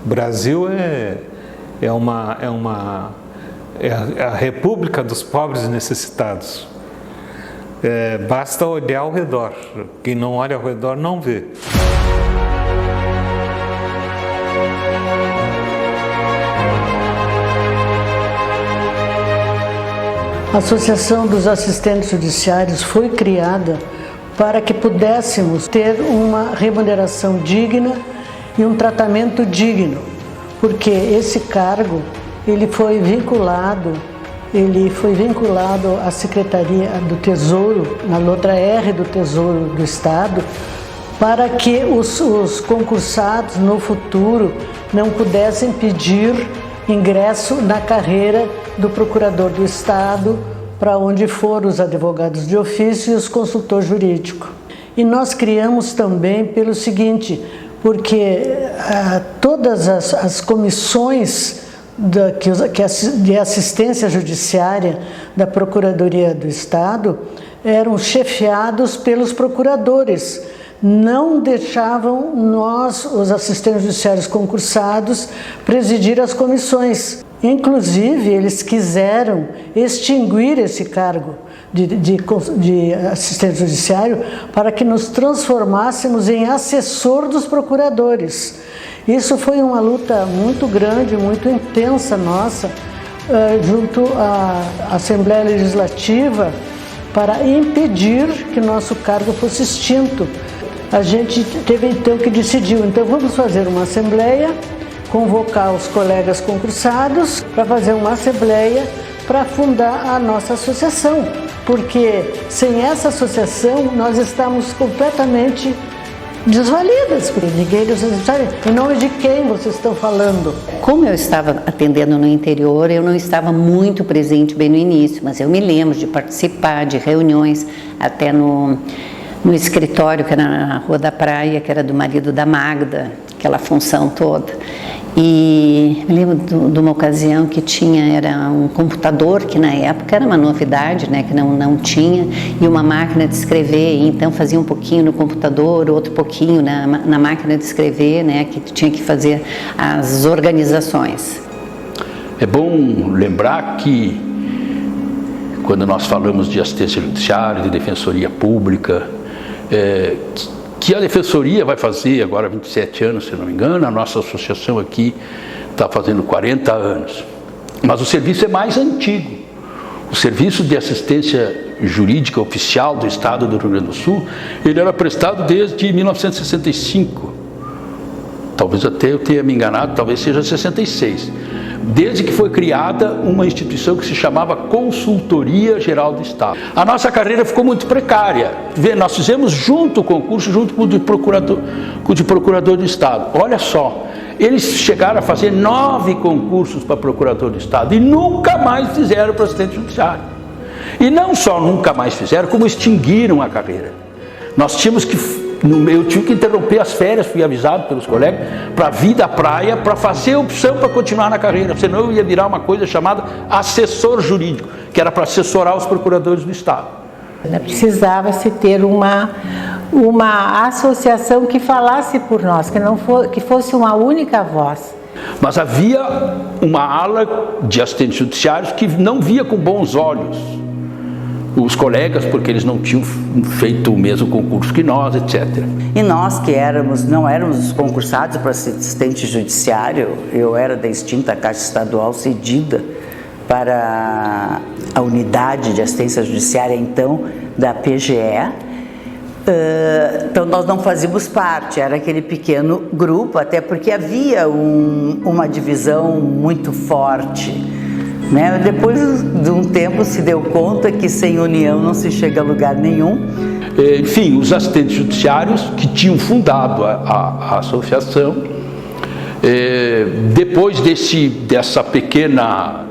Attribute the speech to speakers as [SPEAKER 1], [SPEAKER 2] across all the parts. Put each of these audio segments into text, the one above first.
[SPEAKER 1] O Brasil é a república dos pobres e necessitados. Basta olhar ao redor. Quem não olha ao redor não vê.
[SPEAKER 2] A Associação dos Assistentes Judiciários foi criada para que pudéssemos ter uma remuneração digna e um tratamento digno, porque esse cargo ele foi vinculado à Secretaria do Tesouro, na letra R do Tesouro do Estado, para que os concursados no futuro não pudessem pedir ingresso na carreira do procurador do Estado, para onde foram os advogados de ofício e os consultores jurídicos. E nós criamos também pelo seguinte, porque todas as comissões de assistência judiciária da Procuradoria do Estado eram chefiados pelos procuradores. Não deixavam nós, os assistentes judiciários concursados, presidir as comissões. Inclusive, eles quiseram extinguir esse cargo de assistente judiciário para que nos transformássemos em assessor dos procuradores. Isso foi uma luta muito grande, muito intensa nossa, junto à Assembleia Legislativa, para impedir que nosso cargo fosse extinto. A gente teve então que decidir, então vamos fazer uma assembleia, convocar os colegas concursados para fazer uma assembleia para fundar a nossa associação, porque sem essa associação nós estamos completamente desvalidas, porque ninguém sabe em nome de quem vocês estão falando.
[SPEAKER 3] Como eu estava atendendo no interior, eu não estava muito presente bem no início, mas eu me lembro de participar de reuniões até no escritório, que era na Rua da Praia, que era do marido da Magda, aquela função toda. E me lembro de uma ocasião que era um computador, que na época era uma novidade, né, que não tinha, e uma máquina de escrever, e então fazia um pouquinho no computador, outro pouquinho na máquina de escrever, né, que tinha que fazer as organizações.
[SPEAKER 4] É bom lembrar que quando nós falamos de assistência judiciária, de defensoria pública, que a Defensoria vai fazer agora 27 anos, se não me engano, a nossa associação aqui está fazendo 40 anos. Mas o serviço é mais antigo. O Serviço de Assistência Jurídica Oficial do Estado do Rio Grande do Sul, ele era prestado desde 1965. Talvez até eu tenha me enganado, talvez seja 66. Desde que foi criada uma instituição que se chamava Consultoria Geral do Estado. A nossa carreira ficou muito precária. Nós fizemos junto o concurso, junto com o de procurador do Estado. Olha só, eles chegaram a fazer 9 concursos para procurador do Estado e nunca mais fizeram para assistente judiciário. E não só nunca mais fizeram, como extinguiram a carreira. Nós tínhamos que... Eu tive que interromper as férias, fui avisado pelos colegas, para vir da praia, para fazer opção para continuar na carreira, senão eu ia virar uma coisa chamada assessor jurídico, que era para assessorar os procuradores do Estado.
[SPEAKER 5] Precisava-se ter uma associação que falasse por nós, que fosse uma única voz.
[SPEAKER 4] Mas havia uma ala de assistentes judiciários que não via com bons olhos os colegas, porque eles não tinham feito o mesmo concurso que nós, etc.
[SPEAKER 6] E nós que não éramos concursados para assistente judiciário, eu era da extinta Caixa Estadual cedida para a unidade de assistência judiciária, então, da PGE. Então nós não fazíamos parte, era aquele pequeno grupo, até porque havia uma divisão muito forte. Depois de um tempo se deu conta que sem união não se chega a lugar nenhum.
[SPEAKER 4] Enfim, os assistentes judiciários que tinham fundado a associação, depois dessa pequena,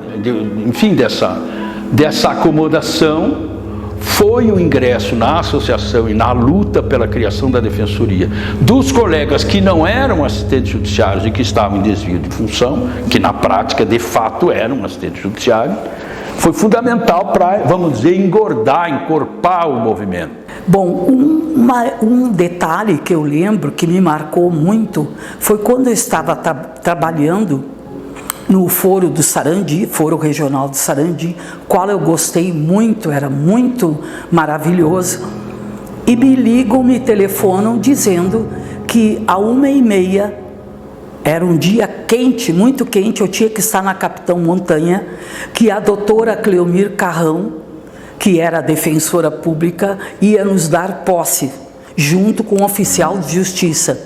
[SPEAKER 4] dessa acomodação, foi o ingresso na associação e na luta pela criação da defensoria dos colegas que não eram assistentes judiciários e que estavam em desvio de função, que na prática de fato eram assistentes judiciários, foi fundamental para, vamos dizer, encorpar o movimento.
[SPEAKER 7] Bom, um detalhe que eu lembro que me marcou muito foi quando eu estava trabalhando no Foro do Sarandi, Foro Regional do Sarandi, qual eu gostei muito, era muito maravilhoso, e me telefonam dizendo que à 1h30, era um dia quente, muito quente, eu tinha que estar na Capitão Montanha, que a doutora Cleomir Carrão, que era a defensora pública, ia nos dar posse, junto com o oficial de justiça.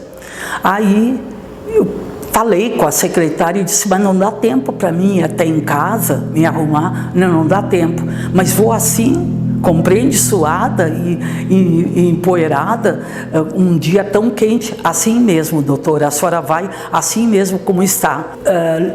[SPEAKER 7] Aí eu falei com a secretária e disse, mas não dá tempo para mim ir até em casa, me arrumar, não dá tempo, mas vou assim, compreende, suada e empoeirada, um dia tão quente, assim mesmo, doutora, a senhora vai assim mesmo como está.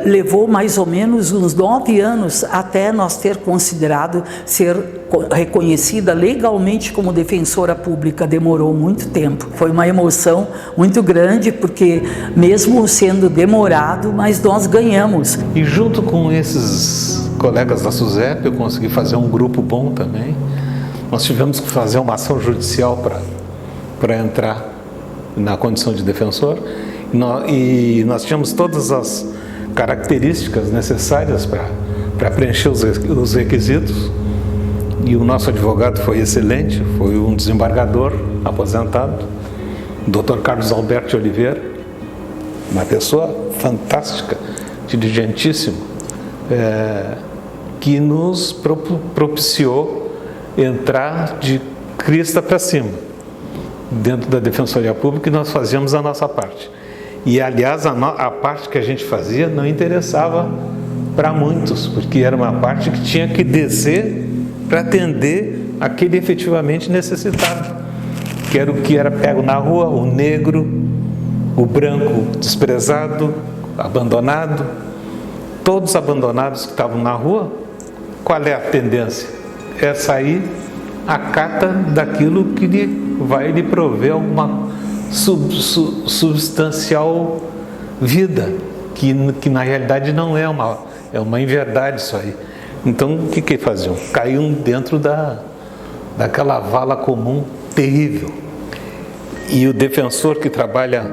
[SPEAKER 7] Levou mais ou menos uns 9 anos até nós ter considerado ser reconhecida legalmente como defensora pública, demorou muito tempo. Foi uma emoção muito grande, porque mesmo sendo demorado, mas nós ganhamos.
[SPEAKER 1] E junto com esses colegas da SUSEP, eu consegui fazer um grupo bom também. Nós tivemos que fazer uma ação judicial para entrar na condição de defensor, e nós tínhamos todas as características necessárias para preencher os requisitos, e o nosso advogado foi excelente, foi um desembargador aposentado, o Dr. Carlos Alberto Oliveira, uma pessoa fantástica, diligentíssimo, que nos propiciou entrar de crista para cima dentro da Defensoria Pública, e nós fazíamos a nossa parte. E aliás, a parte que a gente fazia não interessava para muitos, porque era uma parte que tinha que descer para atender aquele efetivamente necessitado, que era o que era pego na rua, o negro, o branco desprezado, abandonado, todos abandonados que estavam na rua. Qual é a tendência? É sair à cata daquilo que vai lhe prover alguma substancial vida, que na realidade não é uma inverdade isso aí. Então o que faziam? Caíam dentro daquela vala comum terrível. E o defensor que trabalha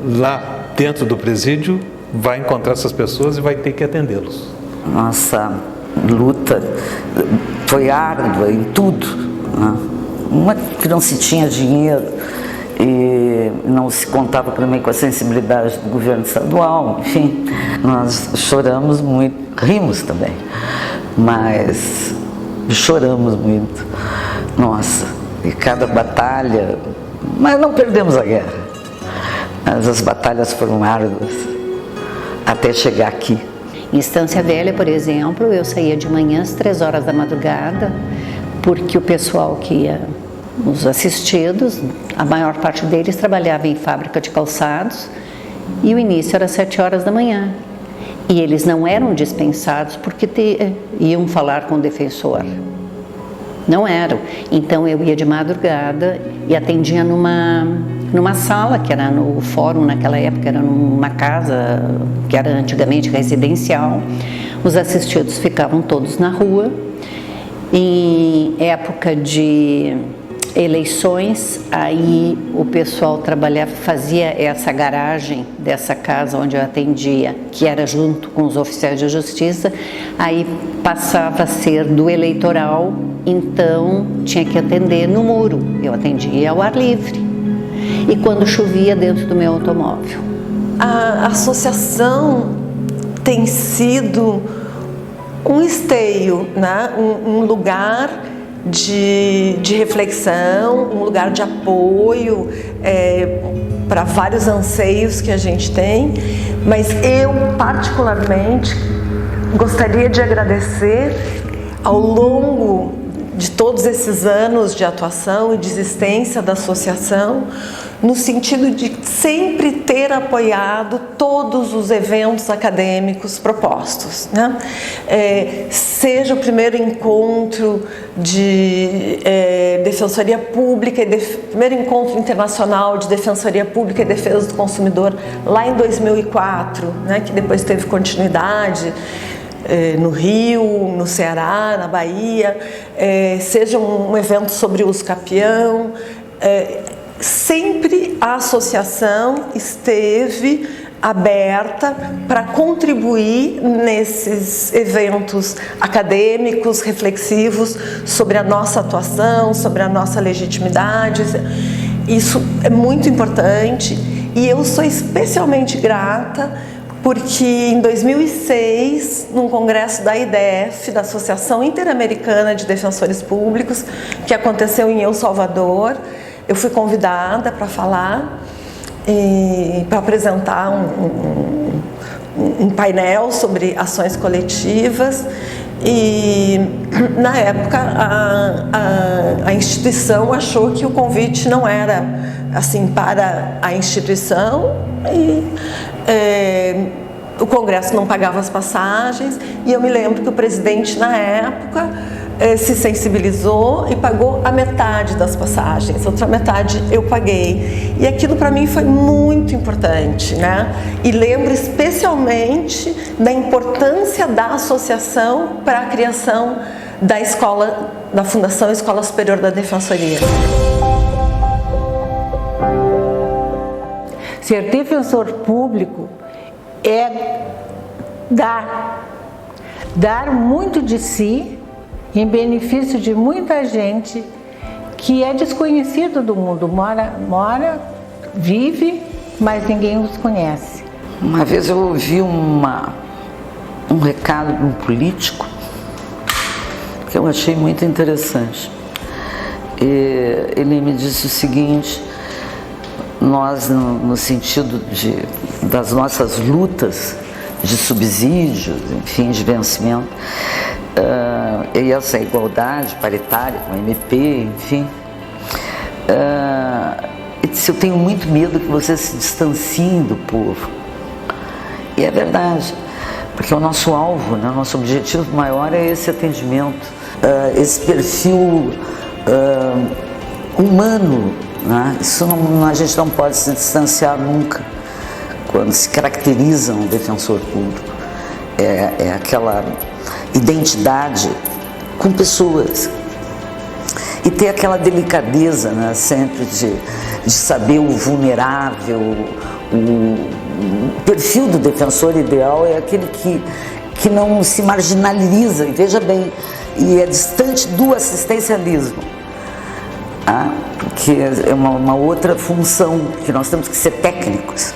[SPEAKER 1] lá dentro do presídio vai encontrar essas pessoas e vai ter que atendê-los.
[SPEAKER 6] Nossa luta foi árdua em tudo, né? Uma que não se tinha dinheiro e não se contava também com a sensibilidade do governo estadual, enfim, nós choramos muito, rimos também, mas choramos muito, nossa, e cada batalha, mas não perdemos a guerra, mas as batalhas foram árduas até chegar aqui.
[SPEAKER 3] Em Estância Velha, por exemplo, eu saía de manhã às 3 horas da madrugada, porque o pessoal que ia, os assistidos, a maior parte deles trabalhava em fábrica de calçados, e o início era às 7 horas da manhã. E eles não eram dispensados porque iam falar com o defensor. Não eram. Então eu ia de madrugada e atendia numa sala, que era no fórum naquela época, era numa casa que era antigamente residencial. Os assistidos ficavam todos na rua. Em época de eleições, aí o pessoal trabalhava, fazia essa garagem dessa casa onde eu atendia, que era junto com os oficiais de justiça, aí passava a ser do eleitoral, então tinha que atender no muro, eu atendia ao ar livre, e quando chovia dentro do meu automóvel.
[SPEAKER 8] A associação tem sido um esteio, né? Um lugar de reflexão, um lugar de apoio para vários anseios que a gente tem, mas eu particularmente gostaria de agradecer ao longo de todos esses anos de atuação e de existência da associação, no sentido de sempre ter apoiado todos os eventos acadêmicos propostos, né? Seja o primeiro encontro de Defensoria Pública, primeiro encontro internacional de Defensoria Pública e Defesa do Consumidor lá em 2004, né, que depois teve continuidade, no Rio, no Ceará, na Bahia, seja um evento sobre uso capião, sempre a associação esteve aberta para contribuir nesses eventos acadêmicos, reflexivos sobre a nossa atuação, sobre a nossa legitimidade. Isso é muito importante e eu sou especialmente grata porque em 2006, num congresso da IDF, da Associação Interamericana de Defensores Públicos, que aconteceu em El Salvador, eu fui convidada para falar e para apresentar um painel sobre ações coletivas e na época a instituição achou que o convite não era assim para a instituição e o congresso não pagava as passagens e eu me lembro que o presidente na época se sensibilizou e pagou a metade das passagens, outra metade eu paguei. E aquilo para mim foi muito importante, né? E lembro especialmente da importância da associação para a criação da escola, da Fundação Escola Superior da Defensoria.
[SPEAKER 5] Ser defensor público é dar muito de si em benefício de muita gente que é desconhecido do mundo, vive, mas ninguém os conhece.
[SPEAKER 9] Uma vez eu ouvi um recado de um político que eu achei muito interessante. Ele me disse o seguinte: nós, no sentido das nossas lutas de subsídios, enfim, de vencimento, e essa igualdade paritária com o MP, enfim, ele disse: eu tenho muito medo que vocês se distanciem do povo. E é verdade, porque o nosso alvo, né, nosso objetivo maior é esse atendimento, esse perfil humano, né? Isso a gente não pode se distanciar nunca quando se caracteriza um defensor público. É aquela identidade com pessoas e ter aquela delicadeza, né, sempre de saber o vulnerável. O perfil do defensor ideal é aquele que não se marginaliza, e veja bem, e é distante do assistencialismo, porque é uma outra função, que nós temos que ser técnicos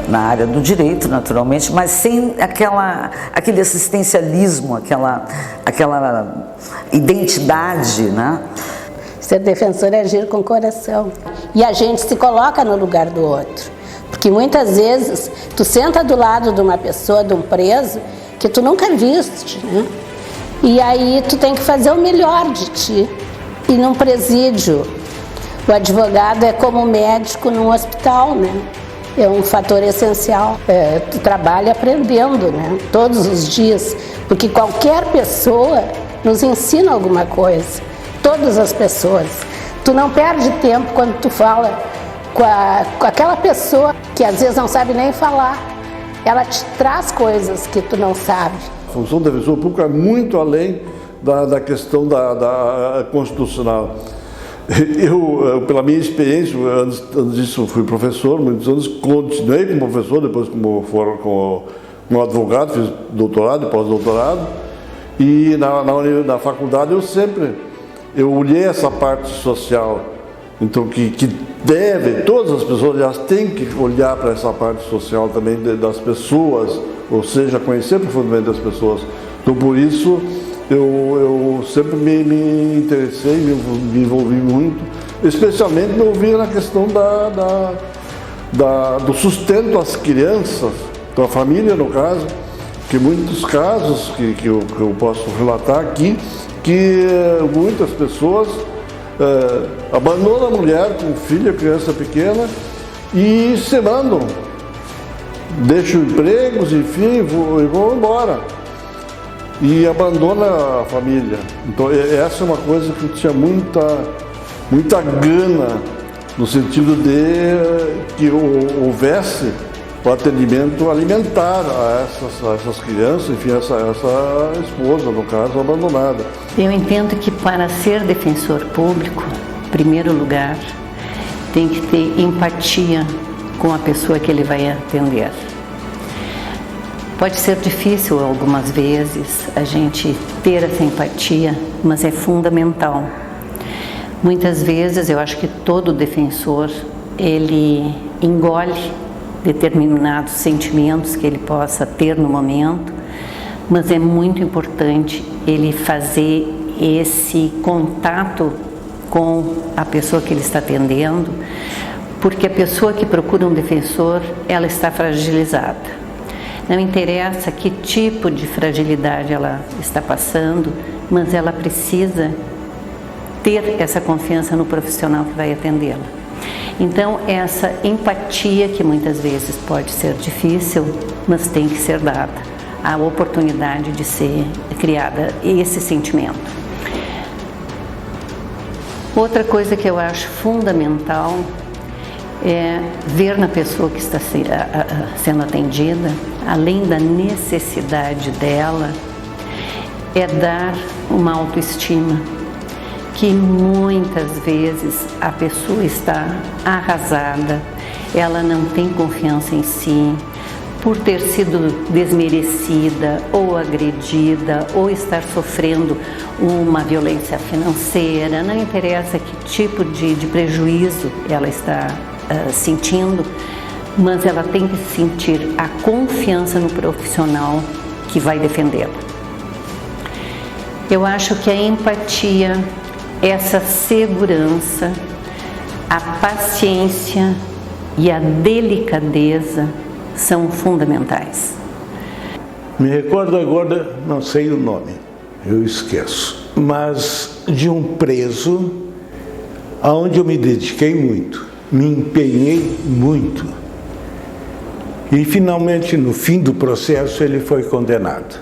[SPEAKER 9] na área do direito, naturalmente, mas sem aquele assistencialismo, aquela identidade, né?
[SPEAKER 10] Ser defensor é agir com o coração. E a gente se coloca no lugar do outro. Porque muitas vezes tu senta do lado de uma pessoa, de um preso, que tu nunca viste, né? E aí tu tem que fazer o melhor de ti. E num presídio, o advogado é como o médico num hospital, né? É um fator essencial. Tu trabalha aprendendo, né? Todos os dias. Porque qualquer pessoa nos ensina alguma coisa. Todas as pessoas. Tu não perde tempo quando tu fala com aquela pessoa que às vezes não sabe nem falar. Ela te traz coisas que tu não sabe.
[SPEAKER 11] A função do defensor público é muito além da questão da constitucional. Eu, pela minha experiência, antes disso fui professor, muitos anos, continuei como professor, depois como advogado, fiz doutorado e pós-doutorado, e na faculdade eu olhei essa parte social, então que todas as pessoas, aliás, têm que olhar para essa parte social também das pessoas, ou seja, conhecer profundamente as pessoas. Então, por isso, eu sempre me interessei, me envolvi muito, especialmente me envolvi na questão do sustento às crianças, da família, no caso, que muitos casos que eu posso relatar aqui, que muitas pessoas abandonam a mulher com filho, criança pequena, e se mandam, deixam empregos, enfim, e vão embora. E abandona a família. Então essa é uma coisa que eu tinha muita gana, no sentido de que houvesse o atendimento alimentar a essas crianças, enfim, essa esposa, no caso, abandonada.
[SPEAKER 3] Eu entendo que para ser defensor público, em primeiro lugar, tem que ter empatia com a pessoa que ele vai atender. Pode ser difícil algumas vezes a gente ter essa empatia, mas é fundamental. Muitas vezes eu acho que todo defensor, ele engole determinados sentimentos que ele possa ter no momento, mas é muito importante ele fazer esse contato com a pessoa que ele está atendendo, porque a pessoa que procura um defensor, ela está fragilizada. Não interessa que tipo de fragilidade ela está passando, mas ela precisa ter essa confiança no profissional que vai atendê-la. Então, essa empatia, que muitas vezes pode ser difícil, mas tem que ser dada, a oportunidade de ser criada esse sentimento. Outra coisa que eu acho fundamental é ver na pessoa que está sendo atendida, além da necessidade dela, é dar uma autoestima, que muitas vezes a pessoa está arrasada, ela não tem confiança em si, por ter sido desmerecida ou agredida ou estar sofrendo uma violência financeira, não interessa que tipo de prejuízo ela está sentindo, mas ela tem que sentir a confiança no profissional que vai defendê-la. Eu acho que a empatia, essa segurança, a paciência e a delicadeza são fundamentais.
[SPEAKER 12] Me recordo agora, não sei o nome, eu esqueço, mas de um preso aonde eu me dediquei muito, me empenhei muito e finalmente no fim do processo ele foi condenado.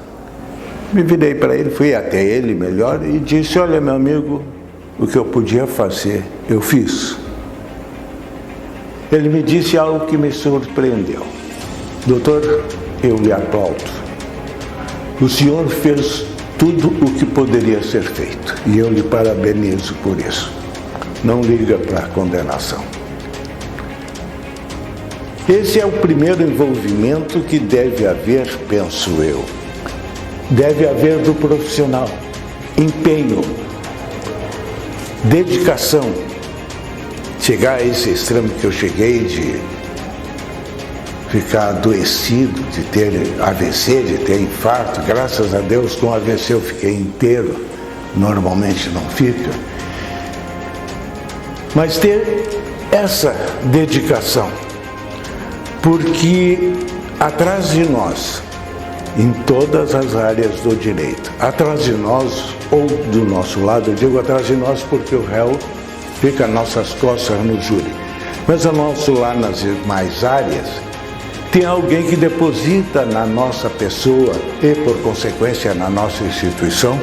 [SPEAKER 12] Me virei para ele, fui até ele melhor e disse: olha, meu amigo, o que eu podia fazer, eu fiz. Ele me disse algo que me surpreendeu. Doutor, eu lhe aplaudo. O senhor fez tudo o que poderia ser feito e eu lhe parabenizo por isso. Não liga para a condenação. Esse é o primeiro envolvimento que deve haver, penso eu. Deve haver do profissional empenho, dedicação. Chegar a esse extremo que eu cheguei de ficar adoecido, de ter AVC, de ter infarto. Graças a Deus, com AVC eu fiquei inteiro, normalmente não fica. Mas ter essa dedicação, porque atrás de nós, em todas as áreas do direito, atrás de nós ou do nosso lado, eu digo atrás de nós porque o réu fica às nossas costas no júri, mas ao nosso lado nas demais áreas, tem alguém que deposita na nossa pessoa e, por consequência, na nossa instituição,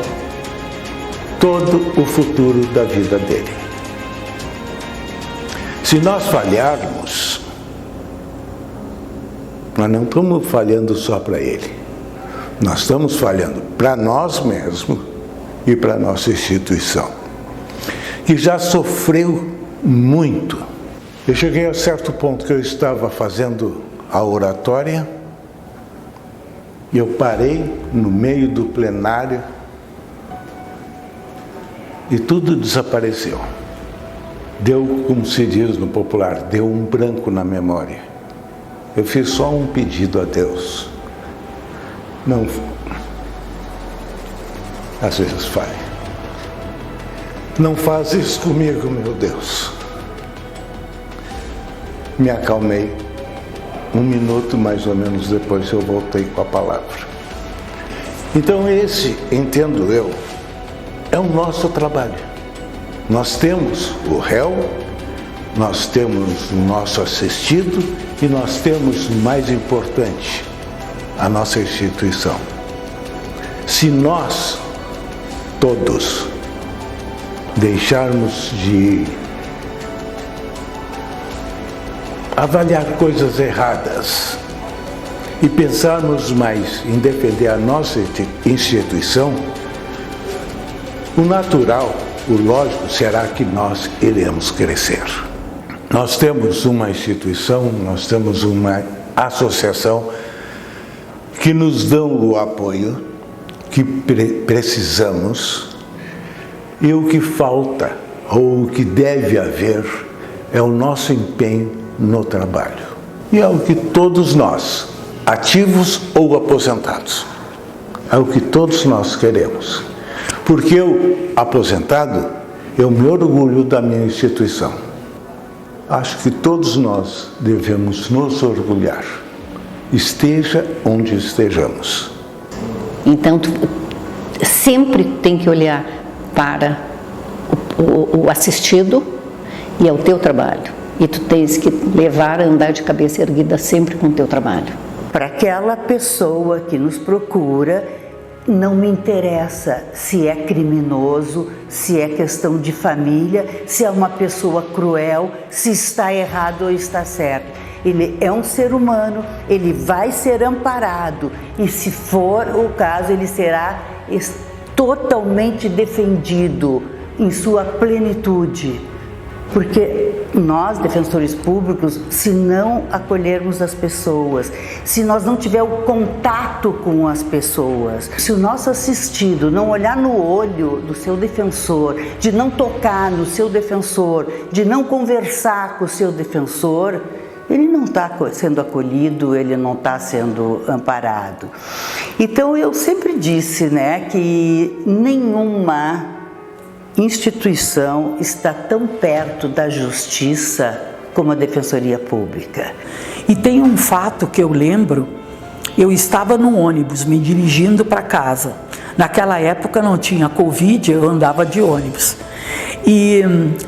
[SPEAKER 12] todo o futuro da vida dele. Se nós falharmos, nós não estamos falhando só para ele, nós estamos falhando para nós mesmos e para a nossa instituição, que já sofreu muito. Eu cheguei a certo ponto que eu estava fazendo a oratória e eu parei no meio do plenário e tudo desapareceu. Deu, como se diz no popular, deu um branco na memória. Eu fiz só um pedido a Deus. Não, às vezes falha. Não faz isso comigo, meu Deus. Me acalmei. 1 minuto mais ou menos depois eu voltei com a palavra. Então esse, entendo eu, é o nosso trabalho. Nós temos o réu, nós temos o nosso assistido e nós temos, o mais importante, a nossa instituição. Se nós, todos, deixarmos de avaliar coisas erradas e pensarmos mais em defender a nossa instituição, o natural, o lógico será que nós iremos crescer. Nós temos uma instituição, nós temos uma associação que nos dão o apoio que precisamos, e o que falta, ou o que deve haver, é o nosso empenho no trabalho. E é o que todos nós, ativos ou aposentados, é o que todos nós queremos. Porque eu, aposentado, eu me orgulho da minha instituição. Acho que todos nós devemos nos orgulhar, esteja onde estejamos.
[SPEAKER 3] Então, tu sempre tem que olhar para o assistido e ao teu trabalho. E tu tens que levar a andar de cabeça erguida sempre com o teu trabalho.
[SPEAKER 6] Para aquela pessoa que nos procura, não me interessa se é criminoso, se é questão de família, se é uma pessoa cruel, se está errado ou está certo. Ele é um ser humano, ele vai ser amparado e, se for o caso, ele será totalmente defendido em sua plenitude. Porque nós, defensores públicos, se não acolhermos as pessoas, se nós não tivermos o contato com as pessoas, se o nosso assistido não olhar no olho do seu defensor, de não tocar no seu defensor, de não conversar com o seu defensor, ele não está sendo acolhido, ele não está sendo amparado. Então eu sempre disse, né, que nenhuma instituição está tão perto da justiça como a Defensoria Pública.
[SPEAKER 7] E tem um fato que eu lembro, eu estava no ônibus me dirigindo para casa. Naquela época não tinha Covid, eu andava de ônibus. E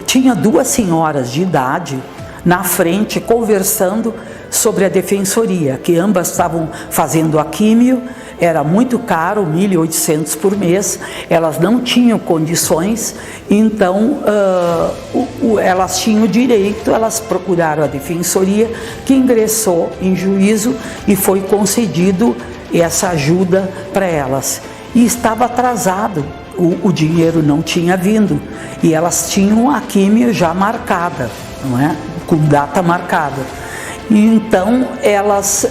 [SPEAKER 7] tinha duas senhoras de idade na frente conversando sobre a defensoria, que ambas estavam fazendo a químio, era muito caro, 1.800 por mês, elas não tinham condições, então elas tinham direito, elas procuraram a defensoria, que ingressou em juízo e foi concedido essa ajuda para elas. E estava atrasado, o dinheiro não tinha vindo, e elas tinham a químio já marcada, não é? Com data marcada. Então elas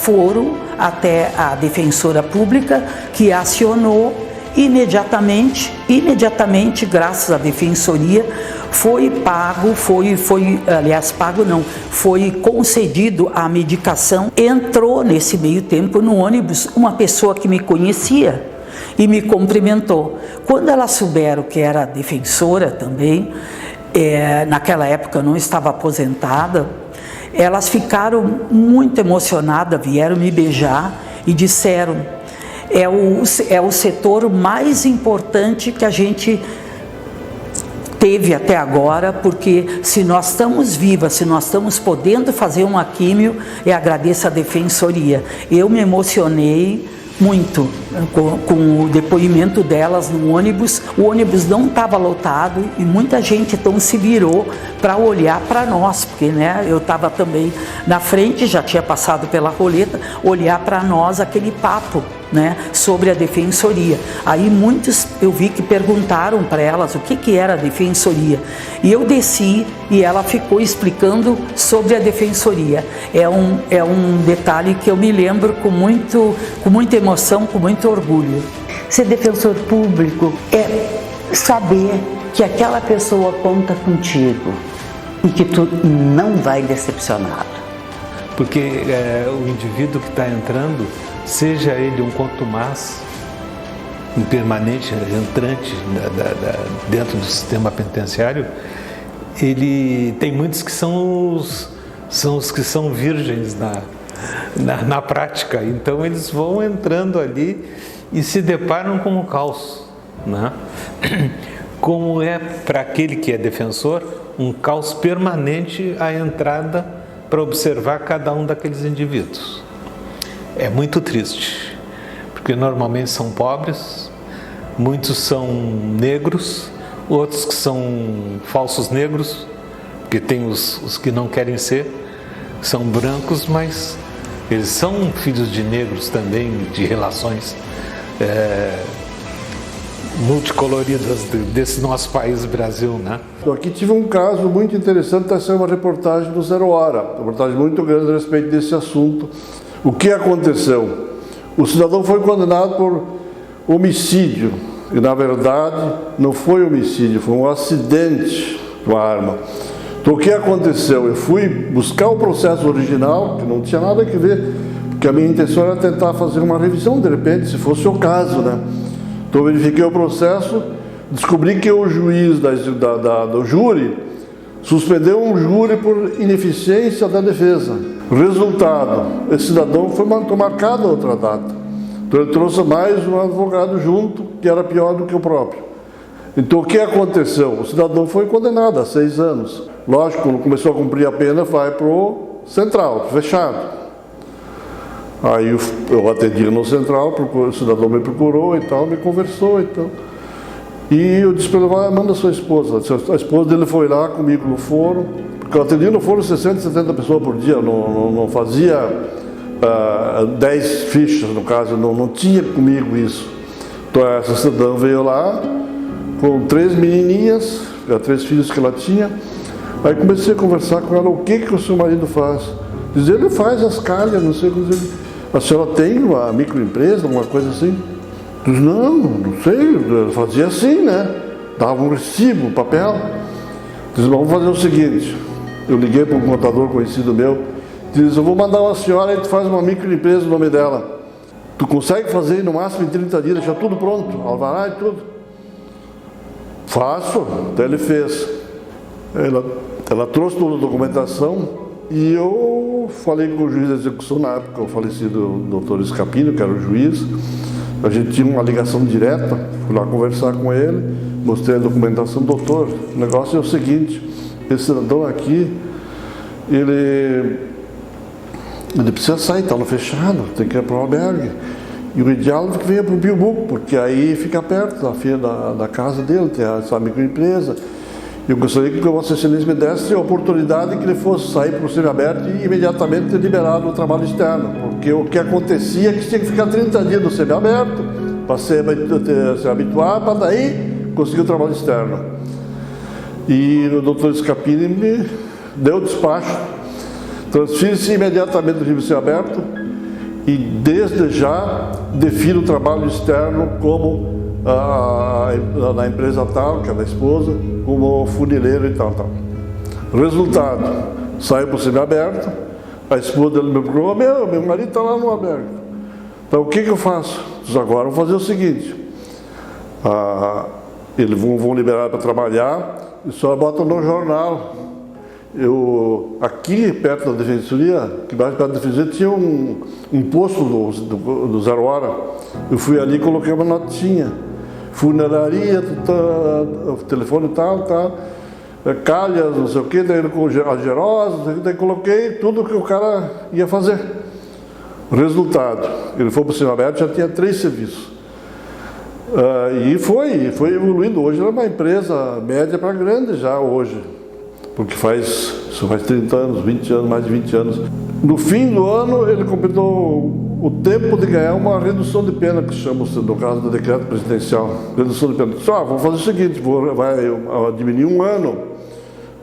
[SPEAKER 7] foram até a defensora pública, que acionou imediatamente, graças à defensoria, foi pago, foi concedido a medicação. Entrou nesse meio tempo no ônibus uma pessoa que me conhecia e me cumprimentou. Quando elas souberam que era defensora também, naquela época eu não estava aposentada, elas ficaram muito emocionadas, vieram me beijar e disseram: é o setor mais importante que a gente teve até agora, porque se nós estamos vivas, se nós estamos podendo fazer uma químio, eu agradeço a defensoria. Eu me emocionei muito com o depoimento delas no ônibus. O ônibus não estava lotado e muita gente então se virou para olhar para nós, porque né, eu estava também na frente, já tinha passado pela roleta, olhar para nós aquele papo, né, sobre a defensoria. Aí muitos eu vi que perguntaram para elas o que era a defensoria, e eu desci e ela ficou explicando sobre a defensoria. É um detalhe que eu me lembro com muita emoção, com muito orgulho.
[SPEAKER 6] Ser defensor público é saber que aquela pessoa conta contigo e que tu não vai decepcioná-lo.
[SPEAKER 1] Porque o indivíduo que está entrando, seja ele um contumaz, um permanente entrante dentro do sistema penitenciário, ele tem muitos que são os que são virgens na prática. Então eles vão entrando ali e se deparam com o caos, né? Como é para aquele que é defensor um caos permanente a entrada para observar cada um daqueles indivíduos. É muito triste, porque normalmente são pobres, muitos são negros, outros que são falsos negros, porque tem os que não querem ser, são brancos, mas Eles são filhos de negros também, de relações multicoloridas desse nosso país, Brasil, né?
[SPEAKER 11] Então, aqui tive um caso muito interessante, está sendo uma reportagem do Zero Hora, uma reportagem muito grande a respeito desse assunto. O que aconteceu? O cidadão foi condenado por homicídio, e na verdade não foi homicídio, foi um acidente com a arma. Então o que aconteceu? Eu fui buscar o processo original, que não tinha nada a ver, porque a minha intenção era tentar fazer uma revisão, de repente, se fosse o caso, né? Então eu verifiquei o processo, descobri que o juiz do júri suspendeu um júri por ineficiência da defesa. Resultado, esse cidadão foi marcado a outra data. Então ele trouxe mais um advogado junto, que era pior do que o próprio. Então o que aconteceu? O cidadão foi condenado a 6 anos. Lógico, quando começou a cumprir a pena, vai para o central, fechado. Aí eu atendi no central, o cidadão me procurou e tal, me conversou e tal. E eu disse para ele, manda sua esposa. A esposa dele foi lá comigo no foro, porque eu atendi no foro 60, 70 pessoas por dia, não fazia 10 fichas, no caso, não tinha comigo isso. Então essa cidadã veio lá com 3 menininhas, 3 filhos que ela tinha. Aí comecei a conversar com ela, o que o seu marido faz? Diz, ele faz as calhas, não sei o que. A senhora tem uma microempresa, alguma coisa assim? Diz, não sei, eu fazia assim, né? Dava um recibo, um papel. Diz, vamos fazer o seguinte, eu liguei para um contador conhecido meu, diz, eu vou mandar uma senhora e tu faz uma microempresa no nome dela. Tu consegue fazer no máximo em 30 dias, deixar tudo pronto, alvará e tudo? Faço, até ele fez. Ela trouxe toda a documentação e eu falei com o juiz de execução na época, o falecido doutor Escapino, que era o juiz. A gente tinha uma ligação direta, fui lá conversar com ele, mostrei a documentação. Doutor, o negócio é o seguinte, esse cidadão aqui, ele precisa sair, está no fechado, tem que ir para o albergue. E o ideal é que venha para o Bilbuco, porque aí fica perto da casa dele, tem essa microempresa. Eu gostaria que Vossa Excelência me desse a oportunidade que ele fosse sair para o semiaberto e imediatamente liberado o trabalho externo. Porque o que acontecia é que tinha que ficar 30 dias no semiaberto para se habituar, para daí conseguir o trabalho externo. E o doutor Scapini me deu o despacho, transfere-se imediatamente do regime semiaberto e desde já define o trabalho externo como na empresa tal, que é da esposa, como funileiro e tal. Resultado, saiu para o semiaberto, a esposa dele me procurou, meu marido está lá no aberto. Então o que eu faço? Diz, agora vou fazer o seguinte, eles vão liberar para trabalhar e só botam no jornal. Aqui perto da defensoria, que mais perto da defensoria, tinha um posto do Zero Hora. Eu fui ali e coloquei uma notinha. Funeraria, telefone tal, calhas, não sei o que, daí com algerosa, daí coloquei tudo que o cara ia fazer. Resultado, ele foi para o semiaberto, já tinha 3 serviços. E foi evoluindo. Hoje é uma empresa média para grande já hoje, porque isso faz 30 anos, 20 anos, mais de 20 anos. No fim do ano, ele completou o tempo de ganhar uma redução de pena, que chama-se, no caso do decreto presidencial, redução de pena. Vamos fazer o seguinte, vai diminuir 1 ano,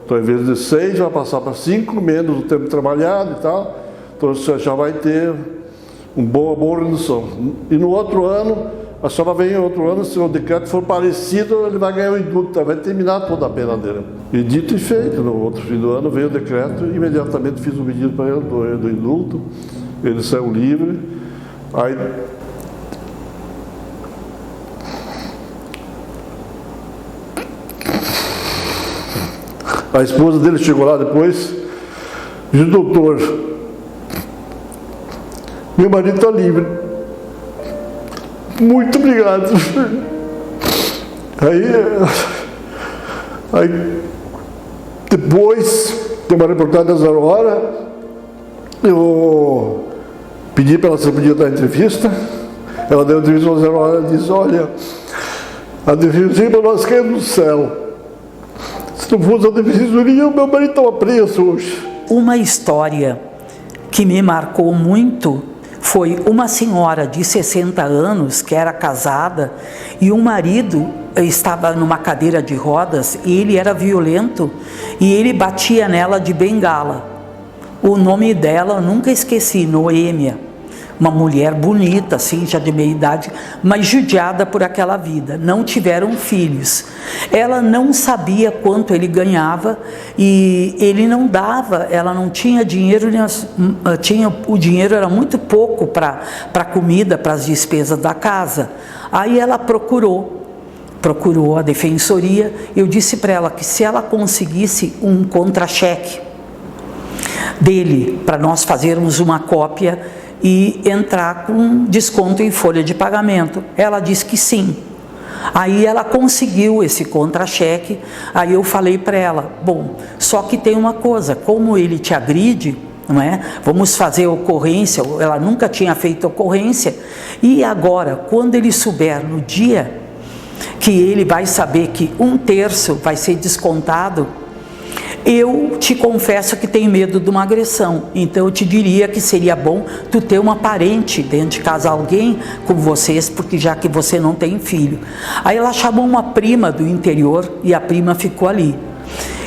[SPEAKER 11] então em vez de 6, vai passar para 5, menos o tempo trabalhado e tal, então você já vai ter uma boa redução. E no outro ano, a senhora vem em outro ano, se o decreto for parecido, ele vai ganhar o indulto, vai terminar toda a pena dele. E dito e feito, no outro fim do ano veio o decreto e imediatamente fiz um pedido para ele do indulto, ele saiu livre. Aí a esposa dele chegou lá depois e disse, doutor, meu marido está livre. Muito obrigado. Aí depois, tem uma reportagem da Zero Hora, eu pedi para ela se podia dar entrevista, ela deu entrevista na Zero Hora e disse, olha, a defensoria nós caímos no céu. Se não fosse a defensoria, o meu marido estava preso hoje.
[SPEAKER 7] Uma história que me marcou muito foi uma senhora de 60 anos que era casada e o marido estava numa cadeira de rodas e ele era violento e ele batia nela de bengala. O nome dela eu nunca esqueci, Noêmia. Uma mulher bonita, assim, já de meia idade, mas judiada por aquela vida. Não tiveram filhos. Ela não sabia quanto ele ganhava e ele não dava, ela não tinha dinheiro, o dinheiro era muito pouco para comida, para as despesas da casa. Aí ela procurou a defensoria. Eu disse para ela que se ela conseguisse um contra-cheque dele, para nós fazermos uma cópia e entrar com desconto em folha de pagamento. Ela disse que sim. Aí ela conseguiu esse contra-cheque. Aí eu falei para ela, bom, só que tem uma coisa, como ele te agride, não é? Vamos fazer ocorrência. Ela nunca tinha feito ocorrência. E agora, quando ele souber no dia que ele vai saber que 1/3 vai ser descontado, eu te confesso que tenho medo de uma agressão, então eu te diria que seria bom tu ter uma parente dentro de casa, alguém com vocês, porque já que você não tem filho. Aí ela chamou uma prima do interior e a prima ficou ali.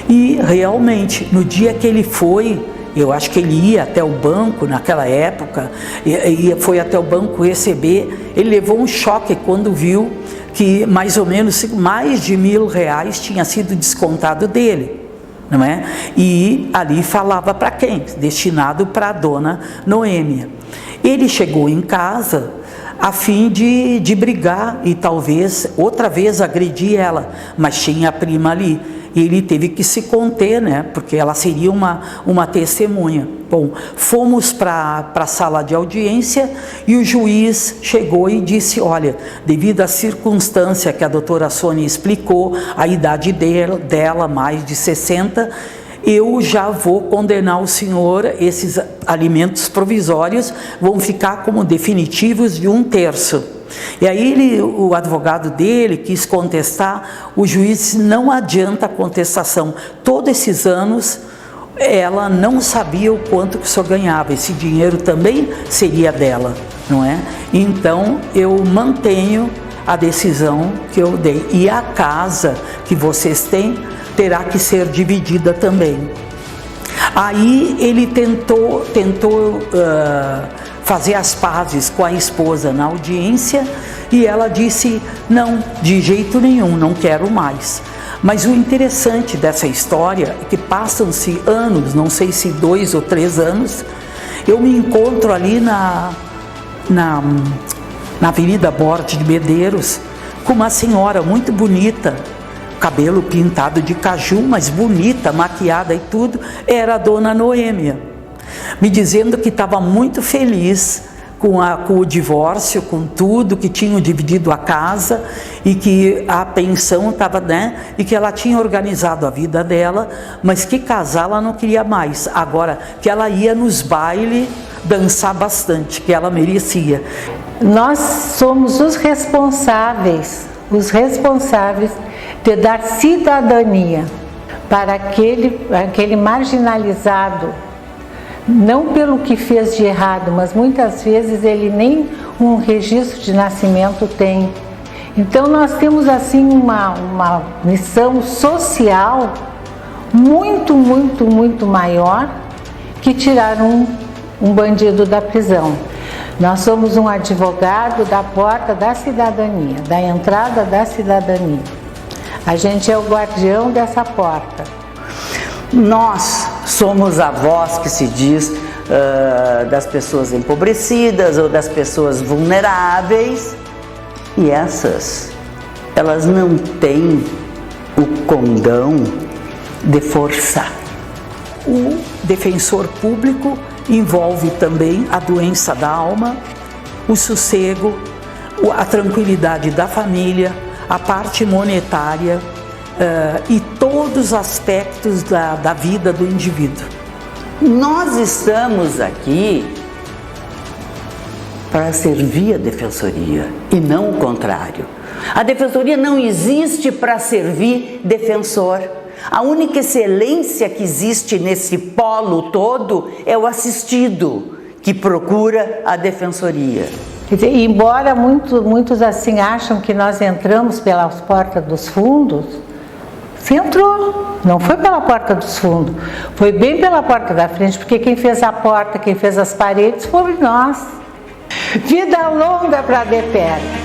[SPEAKER 7] E realmente, no dia que ele foi, eu acho que ele ia até o banco naquela época, foi até o banco receber, ele levou um choque quando viu que mais ou menos mais de R$1.000 tinha sido descontado dele. Não é? E ali falava para quem? Destinado para a dona Noêmia. Ele chegou em casa a fim de brigar e talvez outra vez agredir ela, mas tinha a prima ali. E ele teve que se conter, né? Porque ela seria uma testemunha. Bom, fomos para a sala de audiência e o juiz chegou e disse, olha, devido à circunstância que a doutora Sônia explicou, a idade dela mais de 60, eu já vou condenar o senhor, esses alimentos provisórios vão ficar como definitivos de 1/3. E aí o advogado dele quis contestar, o juiz disse, não adianta a contestação, todos esses anos ela não sabia o quanto que o senhor ganhava, esse dinheiro também seria dela, não é? Então eu mantenho a decisão que eu dei, e a casa que vocês têm terá que ser dividida também. Aí ele tentou fazer as pazes com a esposa na audiência e ela disse, não, de jeito nenhum, não quero mais. Mas o interessante dessa história é que passam-se anos, não sei se 2 ou 3 anos, eu me encontro ali na Avenida Borte de Medeiros com uma senhora muito bonita, cabelo pintado de caju, mas bonita, maquiada e tudo, era a dona Noêmia, me dizendo que estava muito feliz com o divórcio, com tudo, que tinham dividido a casa e que a pensão estava, né? E que ela tinha organizado a vida dela, mas que casar ela não queria mais. Agora, que ela ia nos bailes dançar bastante, que ela merecia.
[SPEAKER 5] Nós somos os responsáveis de dar cidadania para aquele marginalizado, não pelo que fez de errado, mas muitas vezes ele nem um registro de nascimento tem. Então nós temos assim uma missão social muito, muito, muito maior que tirar um bandido da prisão. Nós somos um advogado da porta da cidadania, da entrada da cidadania. A gente é o guardião dessa porta.
[SPEAKER 6] Nós somos a voz que se diz das pessoas empobrecidas ou das pessoas vulneráveis, e elas não têm o condão de forçar.
[SPEAKER 7] O defensor público envolve também a doença da alma, o sossego, a tranquilidade da família, a parte monetária, e todos os aspectos da vida do indivíduo.
[SPEAKER 6] Nós estamos aqui para servir a defensoria e não o contrário. A defensoria não existe para servir defensor. A única excelência que existe nesse polo todo é o assistido, que procura a defensoria.
[SPEAKER 5] Quer dizer, embora muitos assim acham que nós entramos pelas portas dos fundos, você entrou, não foi pela porta dos fundos, foi bem pela porta da frente, porque quem fez a porta, quem fez as paredes, fomos nós. Vida longa para a DEPER.